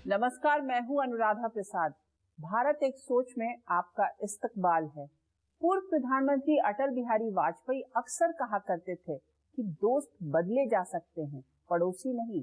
नमस्कार, मैं हूं अनुराधा प्रसाद। भारत एक सोच में आपका इस्तकबाल है। पूर्व प्रधानमंत्री अटल बिहारी वाजपेयी अक्सर कहा करते थे कि दोस्त बदले जा सकते हैं, पड़ोसी नहीं।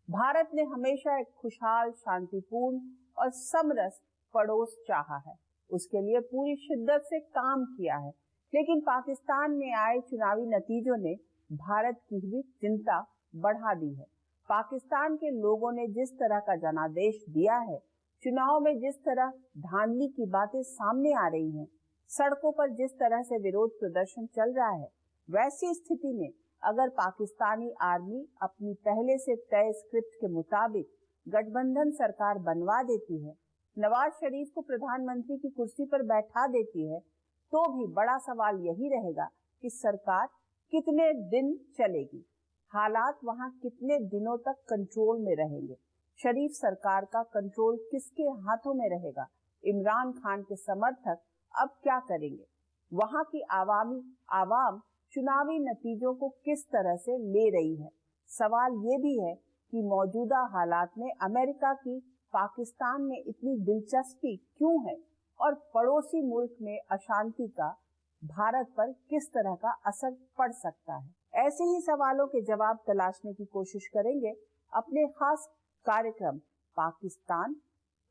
भारत ने हमेशा एक खुशहाल, शांतिपूर्ण और समरस पड़ोस चाहा है। उसके लिए पूरी शिद्दत से काम किया है। लेकिन पाकिस्तान में आए चुनावी नतीजों ने भारत की भी चिंता बढ़ा दी है। पाकिस्तान के लोगों ने जिस तरह का जनादेश दिया है, चुनाव में जिस तरह धांधली की बातें सामने आ रही हैं, सड़कों पर जिस तरह से विरोध प्रदर्शन चल रहा है, वैसी स्थिति में अगर पाकिस्तानी आर्मी अपनी पहले से तय स्क्रिप्ट के मुताबिक गठबंधन सरकार बनवा देती है, नवाज शरीफ को प्रधानमंत्री की कुर्सी पर बैठा देती है, तो भी बड़ा सवाल यही रहेगा कि सरकार कितने दिन चलेगी, हालात वहां कितने दिनों तक कंट्रोल में रहेंगे, शरीफ सरकार का कंट्रोल किसके हाथों में रहेगा, इमरान खान के समर्थक अब क्या करेंगे, वहां की आवाम चुनावी नतीजों को किस तरह से ले रही है। सवाल ये भी है कि मौजूदा हालात में अमेरिका की पाकिस्तान में इतनी दिलचस्पी क्यों है और पड़ोसी मुल्क में अशांति का भारत पर किस तरह का असर पड़ सकता है। ऐसे ही सवालों के जवाब तलाशने की कोशिश करेंगे अपने खास कार्यक्रम पाकिस्तान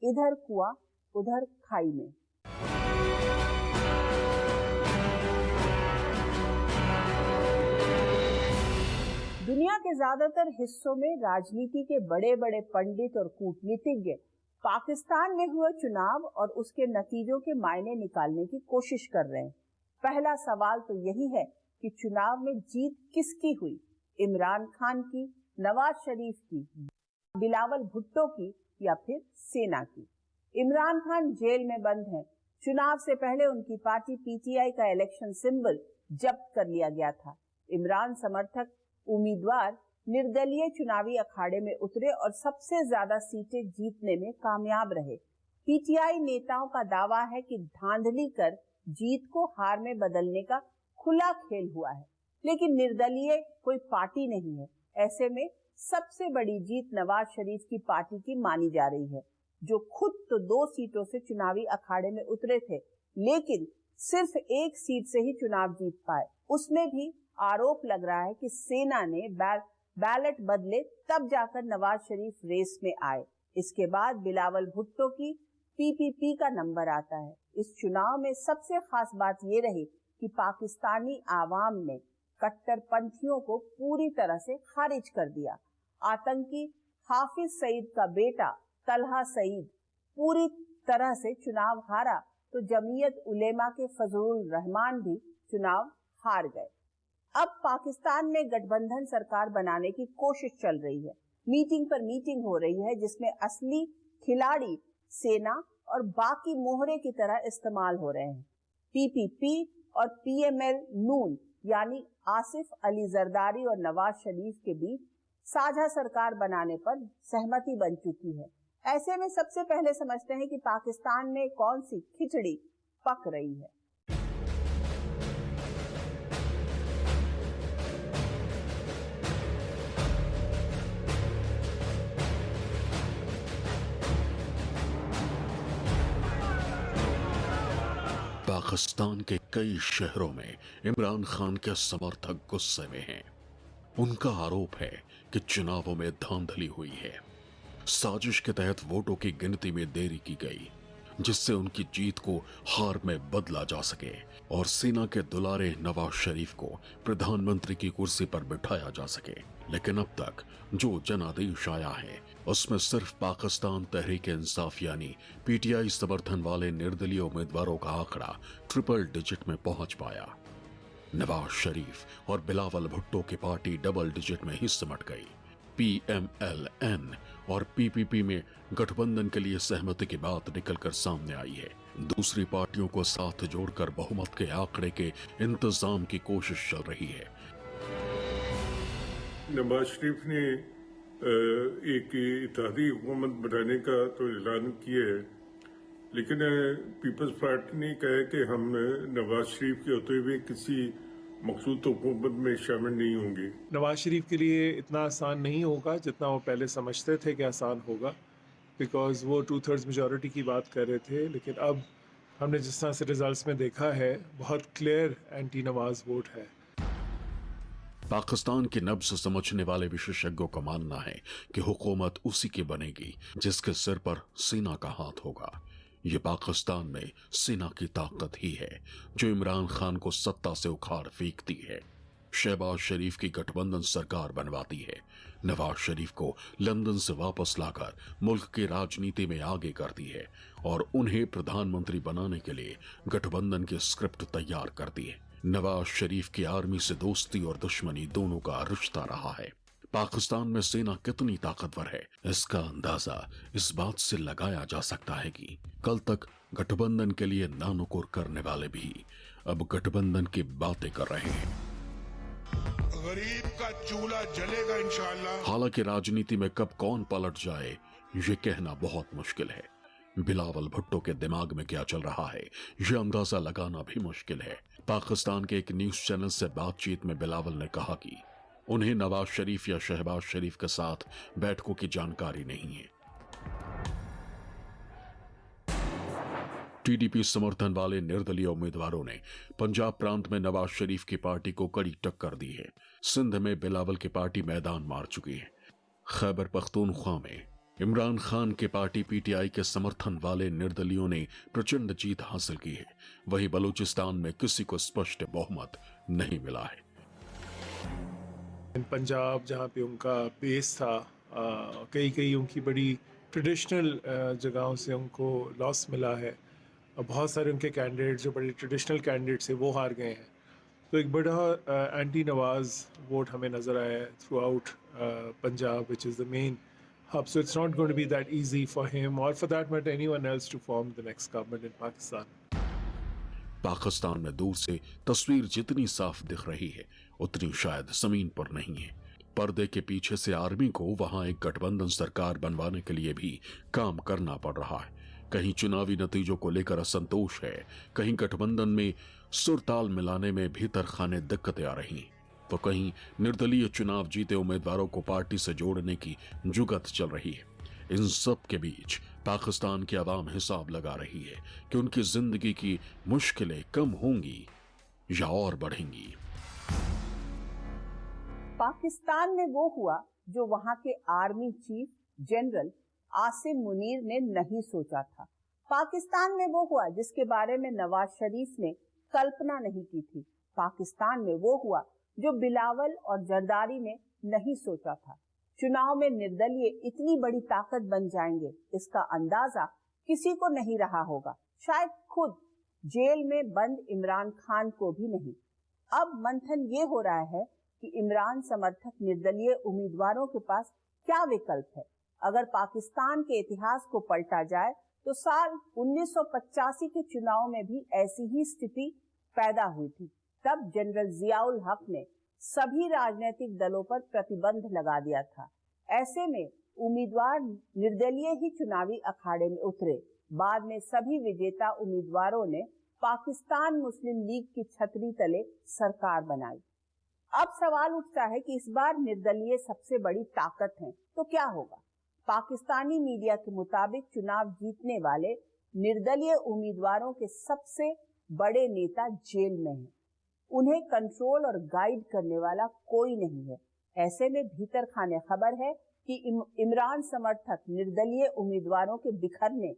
इधर कुआं उधर खाई में। दुनिया के ज्यादातर हिस्सों में राजनीति के बड़े बड़े पंडित और कूटनीतिज्ञ पाकिस्तान में हुए चुनाव और उसके नतीजों के मायने निकालने की कोशिश कर रहे हैं। पहला सवाल तो यही है कि चुनाव में जीत किसकी हुई, इमरान खान की, नवाज शरीफ की, बिलावल भुट्टो की या फिर सेना की। इमरान खान जेल में बंद हैं। चुनाव से पहले उनकी पार्टी पीटीआई का इलेक्शन सिंबल जब्त कर लिया गया था। इमरान समर्थक उम्मीदवार निर्दलीय चुनावी अखाड़े में उतरे और सबसे ज्यादा सीटें जीतने में कामयाब रहे। पीटीआई नेताओं का दावा है कि धांधली कर जीत को हार में बदलने का खुला खेल हुआ है, लेकिन निर्दलीय कोई पार्टी नहीं है। ऐसे में सबसे बड़ी जीत नवाज शरीफ की पार्टी की मानी जा रही है, जो खुद तो 2 सीटों से चुनावी अखाड़े में उतरे थे, लेकिन सिर्फ 1 सीट से ही चुनाव जीत पाए। उसमें भी आरोप लग रहा है कि सेना ने बैलेट बदले, तब जाकर नवाज शरीफ रेस में आए। इसके बाद बिलावल भुट्टो की पीपीपी का नंबर आता है। इस चुनाव में सबसे खास बात ये रही कि पाकिस्तानी आवाम ने कट्टरपंथियों को पूरी तरह से खारिज कर दिया। आतंकी हाफिज सईद का बेटा तलहा सईद पूरी तरह से चुनाव हारा, तो जमीयत उलेमा के फजलुर रहमान भी चुनाव हार गए। अब पाकिस्तान में गठबंधन सरकार बनाने की कोशिश चल रही है। मीटिंग पर मीटिंग हो रही है, जिसमें असली खिलाड़ी सेना और बाकी मोहरे की तरह इस्तेमाल हो रहे हैं। पीपीपी और पीएमएल नून यानी आसिफ अली जरदारी और नवाज शरीफ के बीच साझा सरकार बनाने पर सहमति बन चुकी है। ऐसे में सबसे पहले समझते हैं कि पाकिस्तान में कौन सी खिचड़ी पक रही है। पाकिस्तान के कई शहरों में इमरान खान के समर्थक गुस्से में हैं। उनका आरोप है कि चुनावों में धांधली हुई है। साजिश के तहत वोटों की गिनती में देरी की गई, जिससे उनकी जीत को हार में बदला जा सके और सेना के दुलारे नवाज शरीफ को प्रधानमंत्री की कुर्सी पर बिठाया जा सके। लेकिन अब तक जो जनादेश आया है, उसमें सिर्फ पाकिस्तान तहरीक इंसाफ यानी पीटीआई समर्थन वाले निर्दलीय उम्मीदवारों का आंकड़ा ट्रिपल डिजिट में पहुंच पाया। नवाज शरीफ और बिलावल भुट्टो की पार्टी डबल डिजिट में ही सिमट गई। पीएमएलएन और पीपीपी में गठबंधन के लिए सहमति की बात निकलकर सामने आई है। दूसरी पार्टियों को साथ जोड़कर बहुमत के आंकड़े के इंतजाम की कोशिश चल रही है। नवाज शरीफ ने एक इत्तेहादी हुकूमत बनाने का तो ऐलान किया है, लेकिन पीपल्स पार्टी ने कहा है कि हम नवाज शरीफ के होते हुए किसी मखसूस हुकूमत में शामिल नहीं होंगे। नवाज शरीफ के लिए इतना आसान नहीं होगा जितना वो पहले समझते थे कि आसान होगा। बिकॉज वो 2/3 मेजॉरिटी की बात कर रहे थे, लेकिन अब हमने जिस तरह से रिजल्ट्स में देखा है बहुत क्लियर एंटी नवाज वोट है। पाकिस्तान की नब्ज समझने वाले विशेषज्ञों का मानना है कि हुकूमत उसी की बनेगी जिसके सिर पर सेना का हाथ होगा। ये पाकिस्तान में सेना की ताकत ही है जो इमरान खान को सत्ता से उखाड़ फेंकती है। शहबाज शरीफ की गठबंधन सरकार बनवाती है, नवाज शरीफ को लंदन से वापस लाकर मुल्क की राजनीति में आगे करती है और उन्हें प्रधानमंत्री बनाने के लिए गठबंधन की स्क्रिप्ट तैयार करती है। नवाज शरीफ की आर्मी से दोस्ती और दुश्मनी दोनों का रिश्ता रहा है। पाकिस्तान में सेना कितनी ताकतवर है इसका अंदाजा इस बात से लगाया जा सकता है कि कल तक गठबंधन के लिए नानुकुर करने वाले भी अब गठबंधन की बातें कर रहे हैं। गरीब का चूल्हा जलेगा इंशाअल्लाह। हालांकि राजनीति में कब कौन पलट जाए ये कहना बहुत मुश्किल है। बिलावल भुट्टो के दिमाग में क्या चल रहा है ये अंदाजा लगाना भी मुश्किल है। पाकिस्तान के एक न्यूज चैनल से बातचीत में बिलावल ने कहा कि उन्हें नवाज शरीफ या शहबाज शरीफ के साथ बैठकों की जानकारी नहीं है। टीडीपी समर्थन वाले निर्दलीय उम्मीदवारों ने पंजाब प्रांत में नवाज शरीफ की पार्टी को कड़ी टक्कर दी है। सिंध में बिलावल की पार्टी मैदान मार चुकी है। खैबर पख्तूनख्वा में इमरान खान की पार्टी पीटीआई के समर्थन वाले निर्दलियों ने प्रचंड जीत हासिल की है। वहीं बलूचिस्तान में किसी को स्पष्ट बहुमत नहीं मिला है। पंजाब जहाँ पे उनका बेस था, कई उनकी बड़ी ट्रेडिशनल जगहों से उनको लॉस मिला है। बहुत सारे उनके कैंडिडेट जो बड़े ट्रेडिशनल कैंडिडेट्स हैं वो हार गए हैं। तो एक बड़ा एंटी नवाज वोट हमें नज़र आया है through out Punjab, which is the main hub. So it's not going to be that easy for him or for that matter anyone else to form the next government in Pakistan. Pakistan में दूर से तस्वीर जितनी साफ दिख रही है उतनी शायद जमीन पर नहीं है। पर्दे के पीछे से आर्मी को वहां एक गठबंधन सरकार बनवाने के लिए भी काम करना पड़ रहा है। कहीं चुनावी नतीजों को लेकर असंतोष है, कहीं गठबंधन में सुरताल मिलाने में भीतर खाने दिक्कतें आ रही हैं, तो कहीं निर्दलीय चुनाव जीते उम्मीदवारों को पार्टी से जोड़ने की जुगत चल रही है। इन सब के बीच पाकिस्तान की आवाम हिसाब लगा रही है कि उनकी जिंदगी की मुश्किलें कम होंगी या और बढ़ेंगी। पाकिस्तान में वो हुआ जो वहां के army chief general Asim Munir ने नहीं सोचा था। पाकिस्तान में वो हुआ जिसके बारे में नवाज शरीफ ने कल्पना नहीं की थी। पाकिस्तान में वो हुआ जो बिलावल और जरदारी ने नहीं सोचा था। चुनाव में निर्दलीय इतनी बड़ी ताकत बन जाएंगे इसका अंदाजा किसी को नहीं रहा होगा, शायद खुद जेल में बंद इमरान खान को भी नहीं। अब मंथन ये हो रहा है कि इमरान समर्थक निर्दलीय उम्मीदवारों के पास क्या विकल्प है। अगर पाकिस्तान के इतिहास को पलटा जाए तो साल 1985 के चुनाव में भी ऐसी ही स्थिति पैदा हुई थी। तब जनरल जियाउल हक ने सभी राजनीतिक दलों पर प्रतिबंध लगा दिया था। ऐसे में उम्मीदवार निर्दलीय ही चुनावी अखाड़े में उतरे। बाद में सभी विजेता उम्मीदवारों ने पाकिस्तान मुस्लिम लीग की छतरी तले सरकार बनाई। अब सवाल उठता है कि इस बार निर्दलीय सबसे बड़ी ताकत है तो क्या होगा। पाकिस्तानी मीडिया के मुताबिक चुनाव जीतने वाले निर्दलीय उम्मीदवारों के सबसे बड़े नेता जेल में हैं। उन्हें कंट्रोल और गाइड करने वाला कोई नहीं है। ऐसे में भीतर खाने खबर है कि इमरान समर्थक निर्दलीय उम्मीदवारों के बिखरने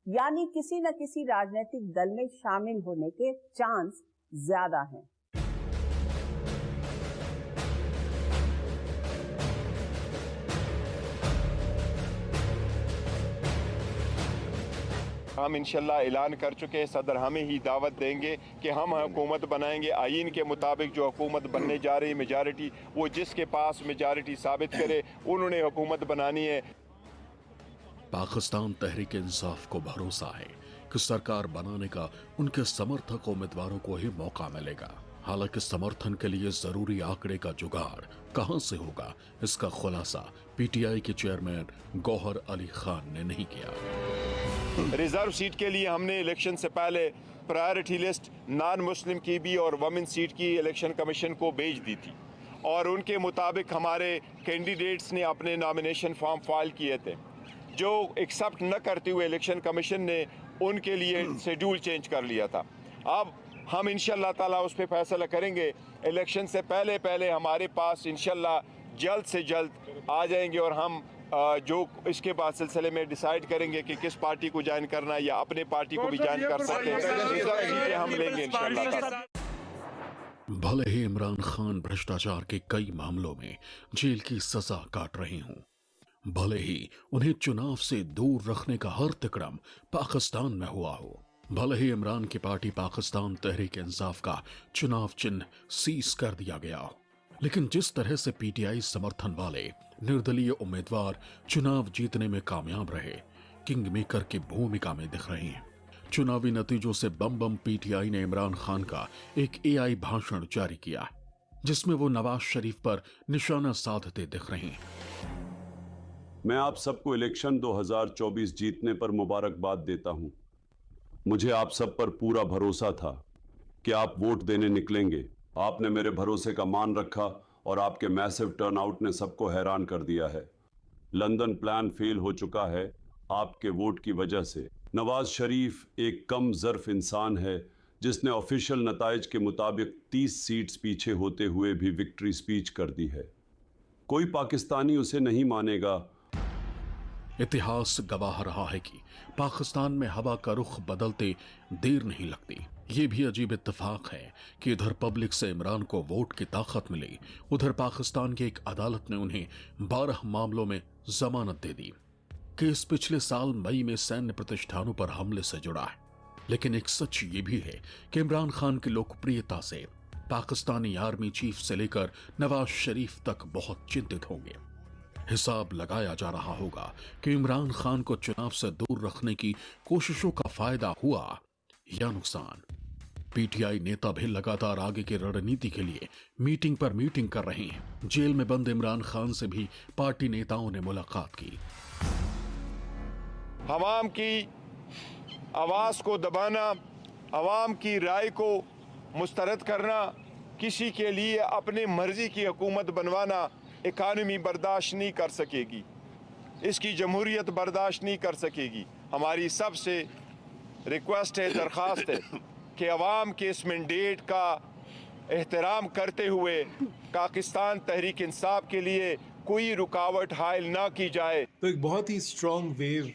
यानी किसी न किसी राजनीतिक दल में शामिल होने के चांस ज्यादा हैं। हम इंशाल्लाह ऐलान कर चुके हैं, सदर हमें ही दावत देंगे कि हम हुकूमत बनाएंगे। आईन के मुताबिक जो हुकूमत बनने जा रही मेजॉरिटी, वो जिसके पास मेजॉरिटी साबित करे उन्होंने हुकूमत बनानी है। पाकिस्तान तहरीक इंसाफ को भरोसा है कि सरकार बनाने का उनके समर्थक उम्मीदवारों को ही मौका मिलेगा। हालांकि समर्थन के लिए जरूरी आंकड़े का जुगाड़ कहां से होगा इसका खुलासा पीटीआई के चेयरमैन गौहर अली खान ने नहीं किया। रिजर्व सीट के लिए हमने इलेक्शन से पहले प्रायोरिटी लिस्ट नॉन मुस्लिम की भी और वमेन सीट की इलेक्शन कमीशन को भेज दी थी और उनके मुताबिक हमारे कैंडिडेट्स ने अपने नॉमिनेशन फॉर्म फाइल किए थे। जो एक्सेप्ट न करते हुए इलेक्शन कमीशन ने उनके लिए शेड्यूल चेंज कर लिया था। अब हम इंशाल्लाह ताला उस पर फैसला करेंगे। इलेक्शन से पहले पहले हमारे पास इंशाल्लाह जल्द से जल्द आ जाएंगे और हम जो इसके बाद सिलसिले में डिसाइड करेंगे कि किस पार्टी को ज्वाइन करना है या अपने पार्टी को भी ज्वाइन कर सकते हैं, हम लेंगे इंशाल्लाह। भले ही इमरान खान भ्रष्टाचार के कई मामलों में जेल की सजा काट रहे हों, भले ही उन्हें चुनाव से दूर रखने का हर तिकड़म पाकिस्तान में हुआ हो, भले ही इमरान की पार्टी पाकिस्तान तहरीक इंसाफ का चुनाव चिन्ह सीज कर दिया गया हो, लेकिन जिस तरह से पीटीआई समर्थन वाले निर्दलीय उम्मीदवार चुनाव जीतने में कामयाब रहे, किंग मेकर की भूमिका में दिख रहे हैं। चुनावी नतीजों से बम बम पीटीआई ने इमरान खान का एक एआई भाषण जारी किया, जिसमें वो नवाज शरीफ पर निशाना साधते दिख रहे हैं। मैं आप सबको इलेक्शन 2024 जीतने पर मुबारकबाद देता हूं। मुझे आप सब पर पूरा भरोसा था कि आप वोट देने निकलेंगे। आपने मेरे भरोसे का मान रखा और आपके मैसिव टर्नआउट ने सबको हैरान कर दिया है। लंदन प्लान फेल हो चुका है आपके वोट की वजह से। नवाज शरीफ एक कम ज़र्फ इंसान है जिसने ऑफिशियल नताइज के मुताबिक 30 सीट्स पीछे होते हुए भी विक्ट्री स्पीच कर दी है। कोई पाकिस्तानी उसे नहीं मानेगा। इतिहास गवाह रहा है कि पाकिस्तान में हवा का रुख बदलते देर नहीं लगती। ये भी अजीब इत्तेफाक है कि इधर पब्लिक से इमरान को वोट की ताकत मिली, उधर पाकिस्तान की एक अदालत ने उन्हें 12 मामलों में जमानत दे दी। केस पिछले साल मई में सैन्य प्रतिष्ठानों पर हमले से जुड़ा है, लेकिन एक सच ये भी है कि इमरान खान की लोकप्रियता से पाकिस्तानी आर्मी चीफ से लेकर नवाज शरीफ तक बहुत चिंतित होंगे। हिसाब लगाया जा रहा होगा कि इमरान खान को चुनाव से दूर रखने की कोशिशों का फायदा हुआ या नुकसान। पीटीआई नेता भी लगातार आगे की रणनीति के लिए मीटिंग पर मीटिंग कर रहे हैं। जेल में बंद इमरान खान से भी पार्टी नेताओं ने मुलाकात की। अवाम की आवाज को दबाना, अवाम की राय को मुस्तरद करना, किसी के लिए अपने मर्जी की हुकूमत बनवाना इकानमी बर्दाश्त नहीं कर सकेगी, इसकी जमहूरियत बर्दाश्त नहीं कर सकेगी। हमारी सबसे रिक्वेस्ट है, दरख्वास्त है कि अवाम के इस मैंडेट का एहतराम करते हुए पाकिस्तान तहरीक इंसाफ के लिए कोई रुकावट हायल ना की जाए। तो एक बहुत ही स्ट्रॉन्ग वेव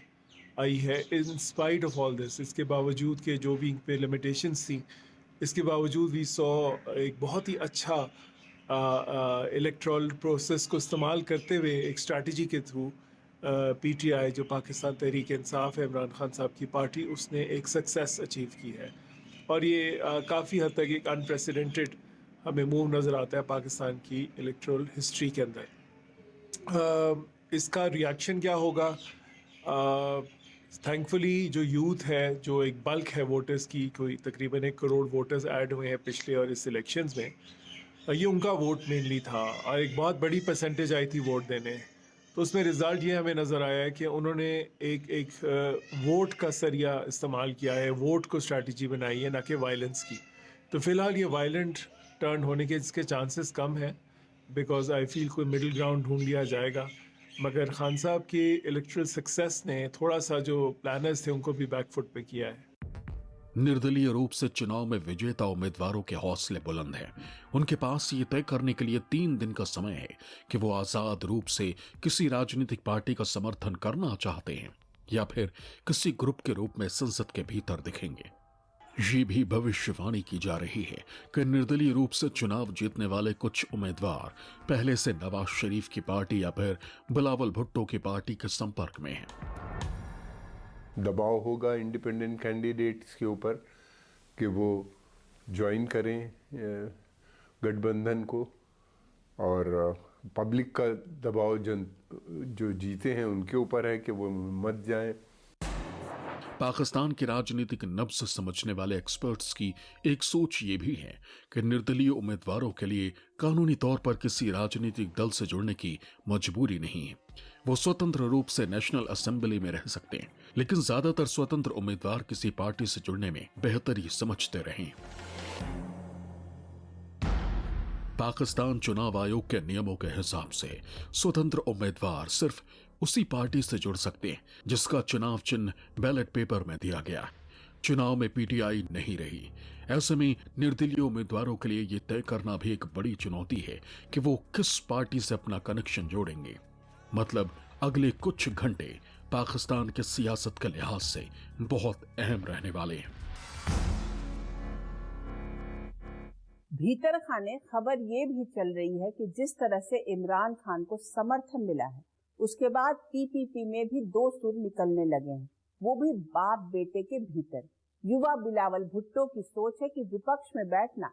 आई है in spite of all this. इसके बावजूद के जो भी इन पे लिमिटेशंस थी, इसके बावजूद भी एक बहुत ही अच्छा इलेक्ट्रल प्रोसेस को इस्तेमाल करते हुए एक स्ट्रैटेजी के थ्रू पीटीआई जो पाकिस्तान तहरीक इंसाफ है, इमरान खान साहब की पार्टी, उसने एक सक्सेस अचीव की है। और ये काफ़ी हद तक एक अनप्रेसिडेंटेड हमें मूव नज़र आता है पाकिस्तान की इलेक्ट्रल हिस्ट्री के अंदर। इसका रिएक्शन क्या होगा? थैंकफुली जो यूथ है, जो एक बल्क है वोटर्स की, कोई तकरीबन 1 करोड़ वोटर्स ऐड हुए हैं पिछले और इस इलेक्शंस में, ये उनका वोट मेनली था और एक बहुत बड़ी परसेंटेज आई थी वोट देने। तो उसमें रिज़ल्ट ये हमें नज़र आया है कि उन्होंने एक वोट का सरिया इस्तेमाल किया है, वोट को स्ट्रैटेजी बनाई है, ना कि वायलेंस की। तो फ़िलहाल ये वायलेंट टर्न होने के इसके चांसेस कम है, बिकॉज आई फील कोई मिडिल ग्राउंड ढूंढ लिया जाएगा। मगर खान साहब की इलेक्ट्रल सक्सेस ने थोड़ा सा जो प्लानर्स थे उनको भी बैकफुट पे किया है। निर्दलीय रूप से चुनाव में विजेता उम्मीदवारों के हौसले बुलंद हैं। उनके पास ये तय करने के लिए 3 दिन का समय है कि वो आजाद रूप से किसी राजनीतिक पार्टी का समर्थन करना चाहते हैं या फिर किसी ग्रुप के रूप में संसद के भीतर दिखेंगे। ये भी भविष्यवाणी की जा रही है कि निर्दलीय रूप से चुनाव जीतने वाले कुछ उम्मीदवार पहले से नवाज शरीफ की पार्टी या फिर बिलावल भुट्टो की पार्टी के संपर्क में हैं। दबाव होगा इंडिपेंडेंट कैंडिडेट्स के ऊपर कि वो ज्वाइन करें गठबंधन को, और पब्लिक का दबाव जो जीते हैं उनके ऊपर है कि वो मत जाएं। पाकिस्तान की राजनीतिक नब्ज समझने वाले एक्सपर्ट्स की एक सोच ये भी है कि निर्दलीय उम्मीदवारों के लिए कानूनी तौर पर किसी राजनीतिक दल से जुड़ने की मजबूरी नहीं है। वो स्वतंत्र रूप से नेशनल असेंबली में रह सकते हैं, लेकिन ज्यादातर स्वतंत्र उम्मीदवार किसी पार्टी से जुड़ने में बेहतरी समझते रहे। पाकिस्तान चुनाव आयोग के नियमों के हिसाब से स्वतंत्र उम्मीदवार सिर्फ उसी पार्टी से जुड़ सकते हैं जिसका चुनाव चिन्ह बैलेट पेपर में दिया गया। चुनाव में पीटीआई नहीं रही। ऐसे में निर्दलीय उम्मीदवारों के लिए यह तय करना भी एक बड़ी चुनौती है कि वो किस पार्टी से अपना कनेक्शन जोड़ेंगे। मतलब अगले कुछ घंटे पाकिस्तान के सियासत के लिहाज से बहुत अहम रहने वाले हैं। भीतर खाने खबर ये भी चल रही है कि जिस तरह से इमरान खान को समर्थन मिला है, उसके बाद पीपीपी में भी दो सुर निकलने लगे हैं, वो भी बाप बेटे के भीतर। युवा बिलावल भुट्टो की सोच है कि विपक्ष में बैठना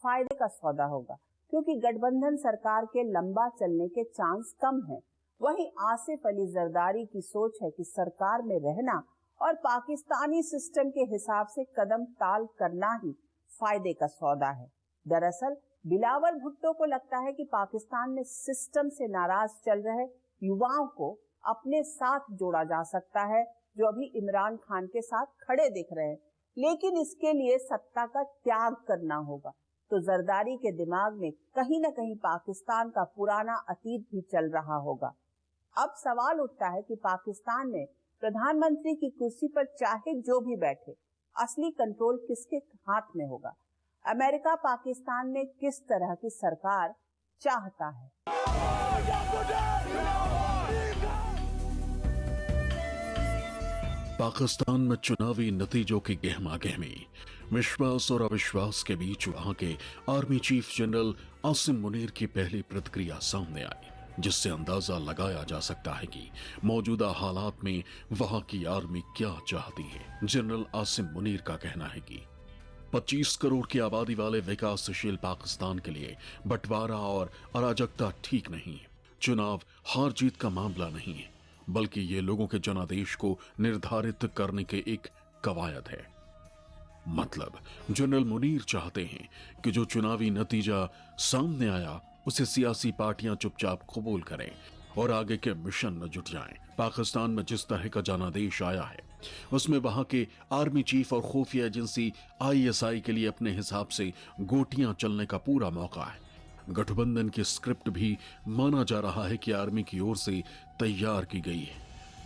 फायदे का सौदा होगा, क्योंकि गठबंधन सरकार के लंबा चलने के चांस कम है। वहीं आसिफ अली जरदारी की सोच है कि सरकार में रहना और पाकिस्तानी सिस्टम के हिसाब से कदम ताल करना ही फायदे का सौदा है। दरअसल बिलावल भुट्टो को लगता है कि पाकिस्तान में सिस्टम से नाराज चल रहे युवाओं को अपने साथ जोड़ा जा सकता है, जो अभी इमरान खान के साथ खड़े दिख रहे हैं, लेकिन इसके लिए सत्ता का त्याग करना होगा। तो जरदारी के दिमाग में कहीं न कहीं पाकिस्तान का पुराना अतीत भी चल रहा होगा। अब सवाल उठता है कि पाकिस्तान में प्रधानमंत्री की कुर्सी पर चाहे जो भी बैठे, असली कंट्रोल किसके हाथ में होगा? अमेरिका पाकिस्तान में किस तरह की सरकार चाहता है? पाकिस्तान में चुनावी नतीजों की गहमागहमी, विश्वास और अविश्वास के बीच वहां के army chief general Asim Munir की पहली प्रतिक्रिया सामने आई, जिससे अंदाजा लगाया जा सकता है कि मौजूदा हालात में वहां की आर्मी क्या चाहती है। जनरल आसिम मुनीर का कहना है कि 25 करोड़ की आबादी वाले विकासशील पाकिस्तान के लिए बंटवारा और अराजकता ठीक नहीं है। चुनाव हार जीत का मामला नहीं है, बल्कि ये लोगों के जनादेश को निर्धारित करने के एक कवायद है। मतलब जनरल मुनीर चाहते हैं कि जो चुनावी नतीजा सामने आया उसे सियासी पार्टियां चुपचाप कबूल करें और आगे के मिशन में जुट जाएं। पाकिस्तान में जिस तरह का जनादेश आया है उसमें वहां के आर्मी चीफ और खुफिया एजेंसी ISI के लिए अपने हिसाब से गोटियां चलने का पूरा मौका है। गठबंधन की स्क्रिप्ट भी माना जा रहा है कि आर्मी की ओर से तैयार की गई है,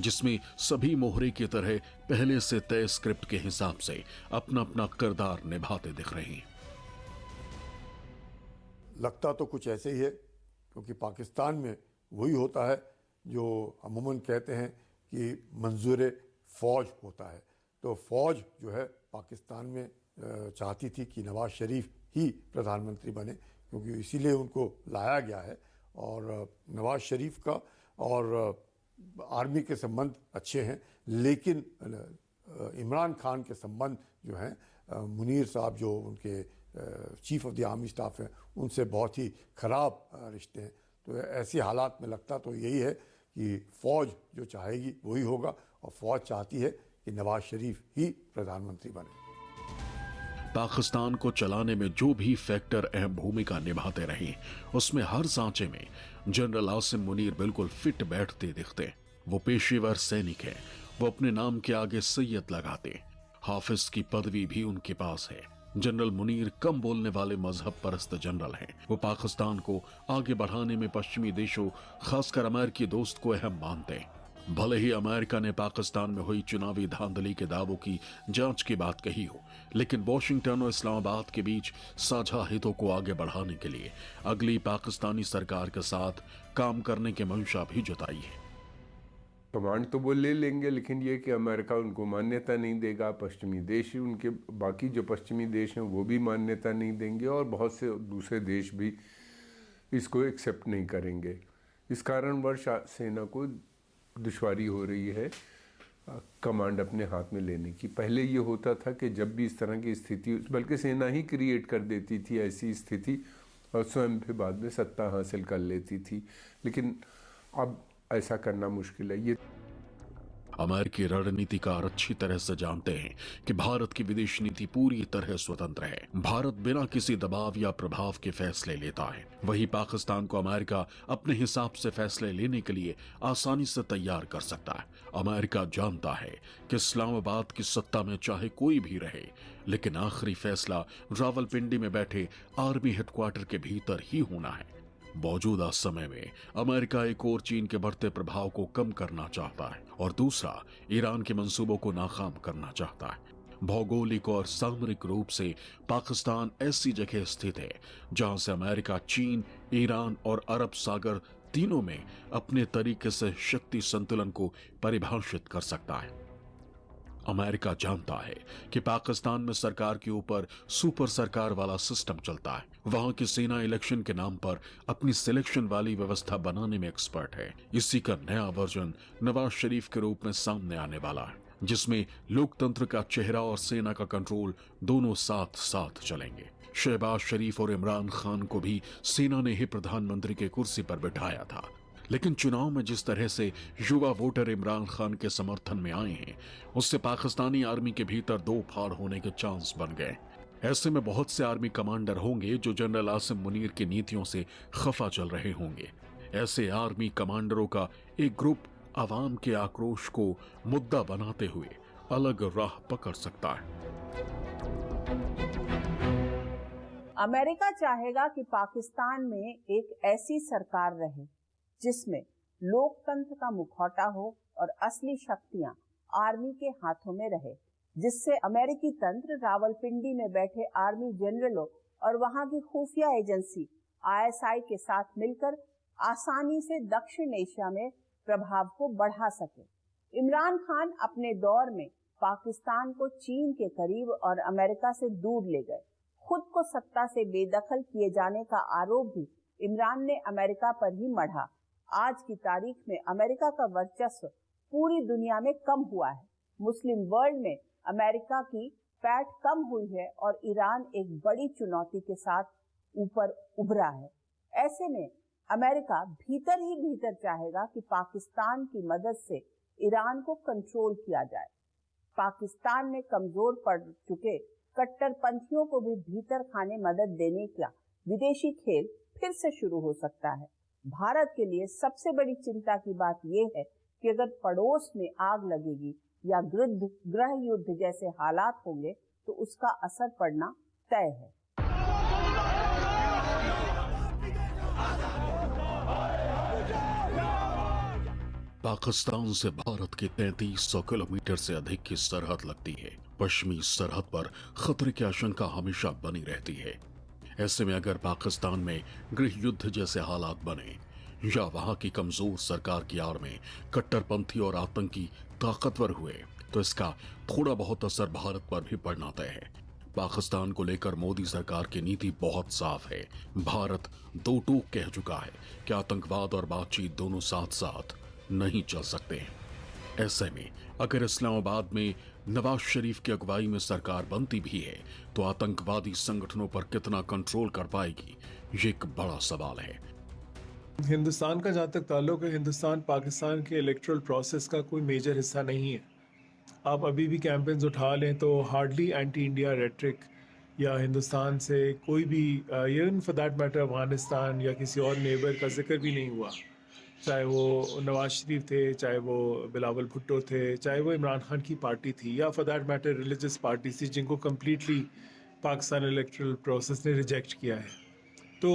जिसमें सभी मोहरे की तरह पहले से तय स्क्रिप्ट के हिसाब से अपना अपना किरदार निभाते दिख रहे हैं। लगता तो कुछ ऐसे ही है, क्योंकि पाकिस्तान में वही होता है जो अमूमन कहते हैं कि मंजूर फौज होता है। तो फौज जो है पाकिस्तान में चाहती थी कि नवाज शरीफ ही प्रधानमंत्री बने, क्योंकि इसीलिए उनको लाया गया है। और नवाज शरीफ का और आर्मी के संबंध अच्छे हैं, लेकिन इमरान खान के संबंध जो हैं, मुनीर साहब जो उनके chief of the army staff हैं, उनसे बहुत ही ख़राब रिश्ते हैं। तो ऐसी हालात में लगता तो यही है कि फ़ौज जो चाहेगी वही होगा, और फ़ौज चाहती है कि नवाज शरीफ ही प्रधानमंत्री बने। पाकिस्तान को चलाने में जो भी फैक्टर अहम भूमिका निभाते रहे, उसमें हर सांचे में जनरल आसिम मुनीर बिल्कुल फिट बैठते दिखते हैं। वो पेशेवर सैनिक है, वो अपने नाम के आगे सैयद लगाते, हाफिज की पदवी भी उनके पास है। जनरल मुनीर कम बोलने वाले मजहब परस्त जनरल हैं। वो पाकिस्तान को आगे बढ़ाने में पश्चिमी देशों, खासकर अमेरिकी दोस्त को अहम मानते हैं। भले ही अमेरिका ने पाकिस्तान में हुई चुनावी धांधली के दावों की जांच की बात कही हो, लेकिन वॉशिंगटन और इस्लामाबाद के बीच साझा हितों को आगे बढ़ाने के लिए अगली पाकिस्तानी सरकार के साथ काम करने की मंशा भी जताई है। कमांड तो वो ले लेंगे, लेकिन ये कि अमेरिका उनको मान्यता नहीं देगा, पश्चिमी देश ही उनके, बाकी जो पश्चिमी देश हैं वो भी मान्यता नहीं देंगे, और बहुत से दूसरे देश भी इसको एक्सेप्ट नहीं करेंगे। इस कारणवश सेना को दुश्वारी हो रही है कमांड अपने हाथ में लेने की। पहले ये होता था कि जब भी इस तरह की स्थिति, बल्कि सेना ही क्रिएट कर देती थी ऐसी स्थिति, और स्वयं फिर बाद में सत्ता हासिल कर लेती थी, लेकिन अब ऐसा करना मुश्किल है। ये अमेरिकी रणनीतिकार अच्छी तरह से जानते हैं कि भारत की विदेश नीति पूरी तरह स्वतंत्र है। भारत बिना किसी दबाव या प्रभाव के फैसले लेता है। वही पाकिस्तान को अमेरिका अपने हिसाब से फैसले लेने के लिए आसानी से तैयार कर सकता है। अमेरिका जानता है कि इस्लामाबाद की सत्ता में चाहे कोई भी रहे, लेकिन आखिरी फैसला रावलपिंडी में बैठे आर्मी हेडक्वार्टर के भीतर ही होना है। मौजूदा समय में अमेरिका एक और चीन के बढ़ते प्रभाव को कम करना चाहता है और दूसरा ईरान के मंसूबों को नाकाम करना चाहता है। भौगोलिक और सामरिक रूप से पाकिस्तान ऐसी जगह स्थित है जहां से अमेरिका, चीन, ईरान और अरब सागर तीनों में अपने तरीके से शक्ति संतुलन को परिभाषित कर सकता है। अमेरिका जानता है कि पाकिस्तान में सरकार के ऊपर सुपर सरकार वाला सिस्टम चलता है। वहां की सेना इलेक्शन के नाम पर अपनी सिलेक्शन वाली व्यवस्था बनाने में एक्सपर्ट है। इसी का नया वर्जन नवाज शरीफ के रूप में सामने आने वाला है, जिसमें लोकतंत्र का चेहरा और सेना का कंट्रोल दोनों साथ साथ चलेंगे। शहबाज शरीफ और इमरान खान को भी सेना ने ही प्रधानमंत्री की कुर्सी पर बिठाया था, लेकिन चुनाव में जिस तरह से युवा वोटर इमरान खान के समर्थन में आए हैं, उससे पाकिस्तानी आर्मी के भीतर दो फाड़ होने के चांस बन गए। ऐसे में बहुत से आर्मी कमांडर होंगे जो जनरल आसिम मुनीर की नीतियों से खफा चल रहे होंगे। ऐसे आर्मी कमांडरों का एक ग्रुप आवाम के आक्रोश को मुद्दा बनाते हुए अलग राह पकड़ सकता है। अमेरिका चाहेगा कि पाकिस्तान में एक ऐसी सरकार रहे जिसमें लोकतंत्र का मुखौटा हो और असली शक्तियां आर्मी के हाथों में रहे, जिससे अमेरिकी तंत्र रावलपिंडी में बैठे आर्मी जनरलों और वहां की खुफिया एजेंसी ISI के साथ मिलकर आसानी से दक्षिण एशिया में प्रभाव को बढ़ा सके। इमरान खान अपने दौर में पाकिस्तान को चीन के करीब और अमेरिका से दूर ले गए। खुद को सत्ता से बेदखल किए जाने का आरोप भी इमरान ने अमेरिका पर ही मढ़ा। आज की तारीख में अमेरिका का वर्चस्व पूरी दुनिया में कम हुआ है। मुस्लिम वर्ल्ड में अमेरिका की पैठ कम हुई है और ईरान एक बड़ी चुनौती के साथ ऊपर उभरा है। ऐसे में अमेरिका भीतर ही भीतर चाहेगा कि पाकिस्तान की मदद से ईरान को कंट्रोल किया जाए। पाकिस्तान में कमजोर पड़ चुके कट्टरपंथियों को भी भीतर खाने मदद देने का विदेशी खेल फिर से शुरू हो सकता है। भारत के लिए सबसे बड़ी चिंता की बात यह है कि अगर पड़ोस में आग लगेगी या गृह युद्ध जैसे हालात होंगे तो उसका असर पड़ना तय है। पाकिस्तान से भारत की 3300 किलोमीटर से अधिक की सरहद लगती है। पश्चिमी सरहद पर खतरे की आशंका हमेशा बनी रहती है। ऐसे में अगर पाकिस्तान में गृह युद्ध जैसे हालात बने या वहां की कमजोर सरकार की आड़ में कट्टरपंथी और आतंकी ताकतवर हुए तो इसका थोड़ा बहुत असर भारत पर भी पड़ना तय है। पाकिस्तान को लेकर मोदी सरकार की नीति बहुत साफ है। भारत दो टूक कह चुका है कि आतंकवाद और बातचीत दोनों साथ साथ नहीं चल सकते हैं। ऐसे में अगर इस्लामाबाद में नवाज शरीफ की अगुवाई में सरकार बनती भी है तो आतंकवादी संगठनों पर कितना कंट्रोल कर पाएगी, ये एक बड़ा सवाल है। हिंदुस्तान का जहाँ तक ताल्लुक है, हिंदुस्तान पाकिस्तान के इलेक्टोरल प्रोसेस का कोई मेजर हिस्सा नहीं है। आप अभी भी कैंपेन्स उठा लें तो हार्डली एंटी इंडिया रेटरिक या हिंदुस्तान से कोई भी even for that matter Afghanistan या किसी और नेबर का जिक्र भी नहीं हुआ। चाहे वो नवाज शरीफ थे, चाहे वो बिलावल भुट्टो थे, चाहे वो इमरान खान की पार्टी थी या for that matter religious party थी जिनको कम्प्लीटली पाकिस्तान इलेक्टोरल प्रोसेस ने रिजेक्ट किया है। तो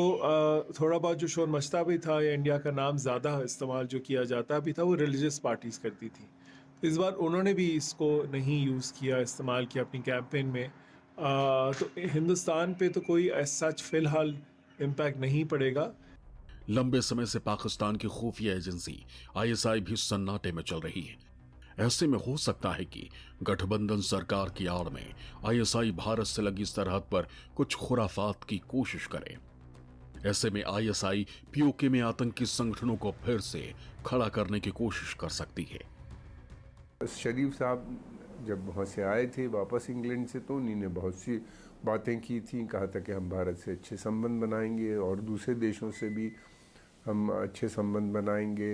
थोड़ा बहुत जो शोर मचता भी था या इंडिया का नाम ज़्यादा इस्तेमाल जो किया जाता भी था वो रिलीजियस पार्टीज़ करती थी। इस बार उन्होंने भी इसको नहीं यूज़ किया, इस्तेमाल किया अपनी कैंपेन में। तो हिंदुस्तान पे तो कोई सच फ़िलहाल इम्पैक्ट नहीं पड़ेगा। लंबे समय से पाकिस्तान की खुफिया एजेंसी ISI भी सन्नाटे में चल रही है। ऐसे में हो सकता है कि गठबंधन सरकार की आड़ में ISI भारत से लगी सरहद पर कुछ खुराफात की कोशिश करे। ऐसे में ISI POK में आतंकी संगठनों को फिर से खड़ा करने की कोशिश कर सकती है। शरीफ साहब जब वहाँ से आए थे वापस इंग्लैंड से तो उन्होंने बहुत सी बातें की थी, कहा था कि हम भारत से अच्छे संबंध बनाएंगे और दूसरे देशों से भी हम अच्छे संबंध बनाएंगे।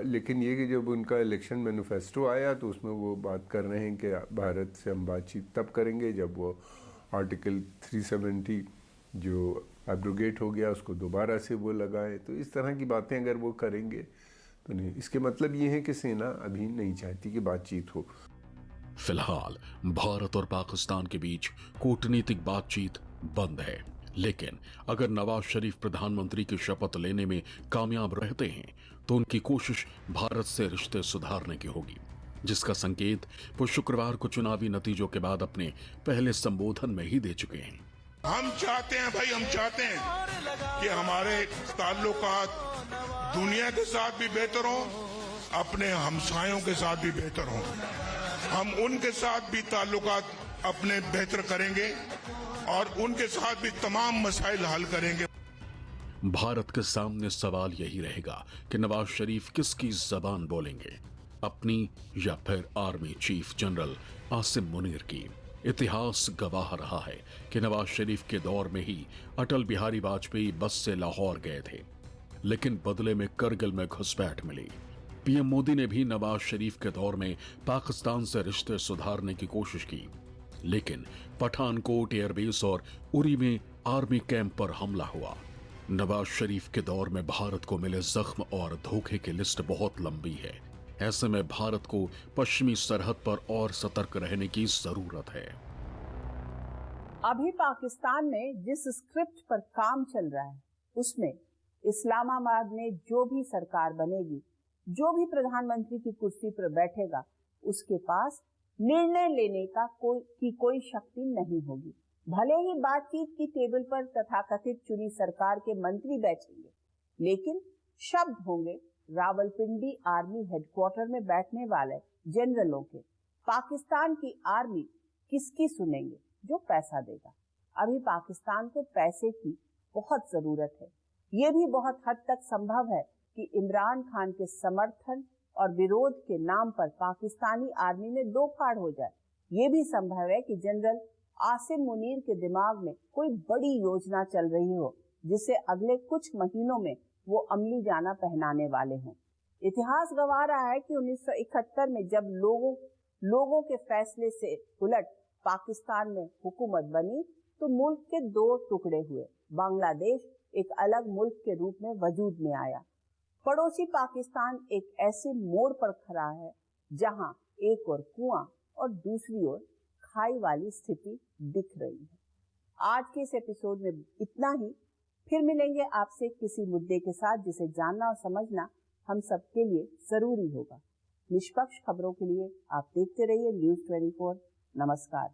लेकिन ये कि जब उनका इलेक्शन मैनिफेस्टो आया तो उसमें वो बात कर रहे हैं कि भारत से हम बातचीत तब करेंगे जब वो आर्टिकल 370 जो एब्रोगेट हो गया उसको दोबारा से वो लगाएं। तो इस तरह की बातें अगर वो करेंगे तो नहीं, इसके मतलब ये है कि सेना अभी नहीं चाहती कि बातचीत हो। फिलहाल भारत और पाकिस्तान के बीच कूटनीतिक बातचीत बंद है, लेकिन अगर नवाज शरीफ प्रधानमंत्री की शपथ लेने में कामयाब रहते हैं तो उनकी कोशिश भारत से रिश्ते सुधारने की होगी, जिसका संकेत वो शुक्रवार को चुनावी नतीजों के बाद अपने पहले संबोधन में ही दे चुके हैं। हम चाहते हैं भाई, हम चाहते हैं कि हमारे ताल्लुकात दुनिया के साथ भी बेहतर हों, अपने हमसायों के साथ भी बेहतर हों। हम उनके साथ भी ताल्लुकात अपने बेहतर करेंगे और उनके साथ भी तमाम मसाइल हल करेंगे। भारत के सामने सवाल यही रहेगा कि नवाज शरीफ किसकी जबान बोलेंगे, अपनी या फिर army chief general Asim Munir की। इतिहास गवाह रहा है कि नवाज शरीफ के दौर में ही अटल बिहारी वाजपेयी बस से लाहौर गए थे, लेकिन बदले में करगिल में घुसपैठ मिली। पीएम मोदी ने भी नवाज शरीफ के दौर में पाकिस्तान से रिश्ते सुधारने की कोशिश की, लेकिन पठानकोट एयरबेस और उरी में आर्मी कैंप पर हमला हुआ। नवाज शरीफ के दौर में भारत को मिले जख्म और धोखे की लिस्ट बहुत लंबी है। ऐसे में भारत को पश्चिमी सरहद पर और सतर्क रहने की जरूरत है। अभी पाकिस्तान में जिस स्क्रिप्ट पर काम चल रहा है उसमें इस्लामाबाद में जो भी सरकार बनेगी, जो भी प्रधानमंत्री की कुर्सी पर बैठेगा, उसके पास निर्णय लेने का कोई शक्ति नहीं होगी। भले ही बातचीत की टेबल पर तथाकथित चुनी सरकार के मंत्री बैठेंगे, लेकिन शब्द होंगे रावलपिंडी आर्मी हेडक्वार्टर में बैठने वाले जनरलों के। पाकिस्तान की आर्मी किसकी सुनेंगे? जो पैसा देगा। अभी पाकिस्तान को पैसे की बहुत जरूरत है। ये भी बहुत हद तक संभव है कि इमरान खान के समर्थन और विरोध के नाम पर पाकिस्तानी आर्मी में दो फाड़ हो जाए। ये भी संभव है कि जनरल आसिम मुनीर के दिमाग में कोई बड़ी योजना चल रही हो, जिसे अगले कुछ महीनों में वो अमली जाना पहनाने वाले हों। इतिहास गवाह रहा है कि 1971 में जब लोगों के फैसले से उलट पाकिस्तान में हुकूमत बनी तो मुल्क के दो टुकड़े हुए। बांग्लादेश एक अलग मुल्क के रूप में वजूद में आया। पड़ोसी पाकिस्तान एक ऐसे मोड़ पर खड़ा है जहां एक ओर कुआं और दूसरी ओर खाई वाली स्थिति दिख रही है। आज के इस एपिसोड में इतना ही। फिर मिलेंगे आपसे किसी मुद्दे के साथ जिसे जानना और समझना हम सबके लिए जरूरी होगा। निष्पक्ष खबरों के लिए आप देखते रहिए न्यूज़ 24। नमस्कार।